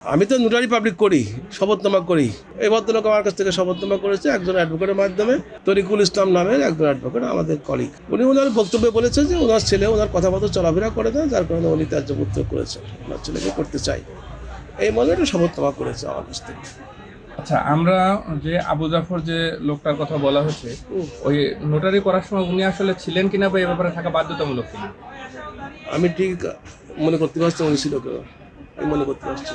আমি তো notary public করি, শপথনামা করি। এই ভদ্রলোক আমার কাছ থেকে শপথনামা করেছে একজন অ্যাডভোকেটের মাধ্যমে, তরিকুল ইসলাম নামের একজন অ্যাডভোকেট, আমাদের কলিগ। উনি ওনার বক্তব্যে বলেছেন যে ওনার ছেলে ওনার কথাবার্তা চলাফেরা করে না, যার কারণে উনি ত্যায্যপুত্র করেছেন, ওনার ছেলেকে করতে চাই, এই মনে একটা শপথনামা করেছে আমার কাছ থেকে। আচ্ছা, আমরা যে আবু জাফর যে লোকটার কথা বলা হচ্ছে, ওই নোটারি করার সময় উনি আসলে ছিলেন কিনা বা এ ব্যাপারে থাকা বাধ্যতামূলক কিনা? আমি ঠিক মনে করতে পারছি উনি ছিল কেউ, আমি মনে করতে পারছি।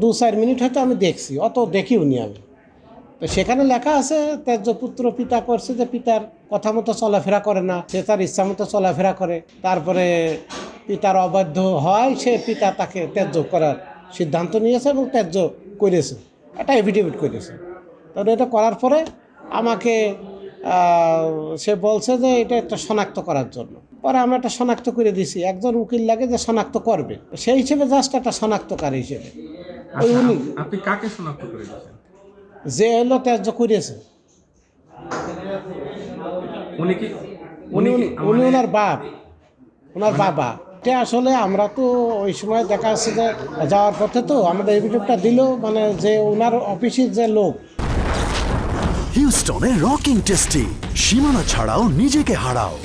2-4 মিনিট হয়তো আমি দেখছি, অত দেখিওনি আমি। তো সেখানে লেখা আছে ত্যায্যপুত্র পিতা করছে, যে পিতার কথা মতো চলাফেরা করে না, সে তার ইচ্ছা মতো চলাফেরা করে, তারপরে পিতার অবাধ্য হয়, সে পিতা তাকে ত্যায্য করার সিদ্ধান্ত নিয়েছে এবং ত্যায্য করেছে, একটা এফিডেভিট করেছে। তবে এটা করার পরে আমাকে সে বলছে যে এটা একটা শনাক্ত করার জন্য। পরে আমি একটা শনাক্ত করে দিছি, একজন উকিল লাগে যে শনাক্ত করবে, সেই হিসেবে জাস্ট একটা শনাক্তকারী হিসেবে। ওই আচ্ছা, উনি আপনি কাকে শনাক্ত করে দিয়েছেন? যে হলো ত্যায্য করেছে, উনি কি উনি কি উনি মানে- ওনার বাপ, ওনার বাবা। এটা আসলে আমরা তো ওই সময় দেখা যাচ্ছে যে যাওয়ার পথে তো আমাদের এভিডেভিটটা দিল, মানে যে ওনার অফিসের যে লোক। হিউস্টনে রকিং টেস্টি, সীমানা ছাড়াও নিজেকে হারাও।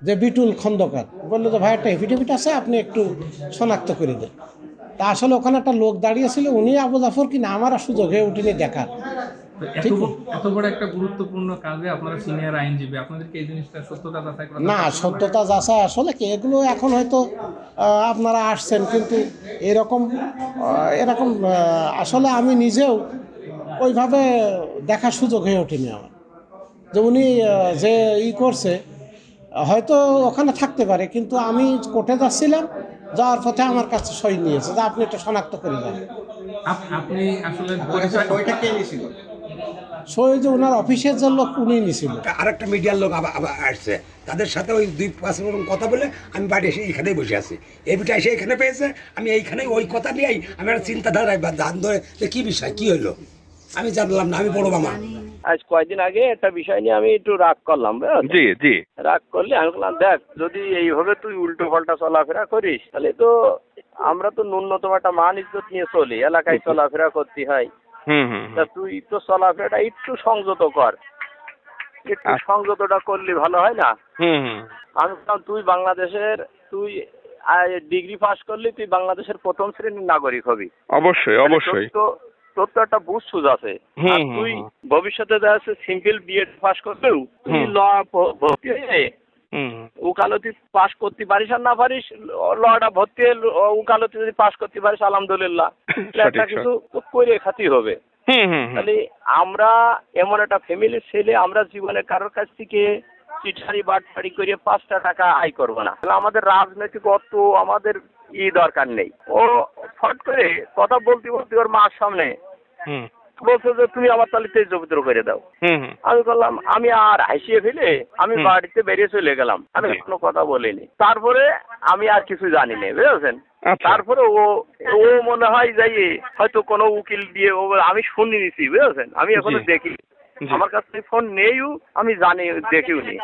যে বিটুল খন্দকার বললো যে ভাই একটা এফিডেভিট আছে, আপনি একটু শনাক্ত করে দেন। তা আসলে ওখানে একটা লোক দাঁড়িয়েছিল, উনি আবু জাফর কিনা আমার আর সুযোগ হয়ে উঠিনি দেখার। এত বড় একটা গুরুত্বপূর্ণ কাজে আপনারা সিনিয়র আইনজীবী, আপনাদেরকে এই জিনিসটা সত্যতা যাচাই করা না, সত্যতা যাচাই আসলে কি, এগুলো এখন হয়তো আপনারা আসছেন, কিন্তু এরকম আসলে আমি নিজেও ওইভাবে দেখার সুযোগ হয়ে ওঠেনি আমার। যে উনি যে করছে হয়তো ওখানে থাকতে পারে, কিন্তু আমি কোর্টে যাচ্ছিলাম, যাওয়ার পথে আমার কাছে সই নিয়েছে যে আপনি এটা শনাক্ত করে দেন। আপনি আসলে সই যে ওনার অফিসের যে লোক উনি নিয়েছিল। আরেকটা মিডিয়ার লোক আবার আসছে, তাদের সাথে ওই 2-5 মিনিট কথা বলে আমি বাড়ি এসে এইখানেই বসে আছি। এবিটা এসে এখানে পেয়েছে, আমি এইখানে ওই কথা নিয়েই আমি একটা চিন্তাধারায় বা ধান ধরে যে কী বিষয় কী হলো আমি জানলাম না, আমি বড় মামা। আজ কয়েকদিন আগে একটা বিষয় নিয়ে আমি একটু রাগ করলাম, জি জি। রাগ করলে আমি বললাম দেখ, যদি এইভাবে তুই উল্টো পাল্টা চলাফেরা করিস তাহলে তো আমরা তো ন্যূনতম একটা মান ইজ্জত নিয়ে চলি, এলাকায় চলাফেরা করতে হয়। হুম হুম তা তুই তো চলাফেরাটা একটু সংযত কর, একটু সংযতটা করলে ভালো হয় না? হুম হুম। আমি বললাম তুই ডিগ্রি পাস করলে তুই বাংলাদেশের প্রথম শ্রেণীর নাগরিক হবি। অবশ্যই অবশ্যই। তোর তো একটা বুঝ সুঝ আছে। আর হুম, তুই হুম, ভবিষ্যতে দেখা যাচ্ছে সিম্পল বিএড পাস করলেও তুই ল ভর্তি হয়ে হুম। উকালতি পাস করতে পারিস আর না পারিস, লটা ভর্তি হয়ে উকালতি যদি পাস করতে পারিস আলহামদুলিল্লাহ, একটা কিছু তো করে খাতি হবে। হুম হুম হুম। তাহলে আমরা এমন একটা ফ্যামিলির ছেলে, আমরা জীবনে কারোর কাছ থেকে চিঠারি বাটফারি করে 5টা টাকা আয় করবো না। তাহলে আমাদের রাজনৈতিক অত আমাদের দরকার নেই। ও ফট করে কথা বলতে বলতে ওর মার সামনে হুম বলছে যে তুমি আমার তাহলে তেজবিদ্র করে দাও। হুম। আমি বললাম, আমি আর হাসিয়ে ফেলে আমি বাড়িতে বেরিয়ে চলে গেলাম, আমি কোনো কথা বলিনি। তারপরে আমি আর কিছু জানি না, বুঝেছেন? তারপরে ও মনে হয় যাই হয়তো কোনো উকিল দিয়ে আমি শুনে নিছি, বুঝেছেন? আমি এখনো দেখি, আমার কাছে ফোন নেইও, আমি জানি দেখিও নি।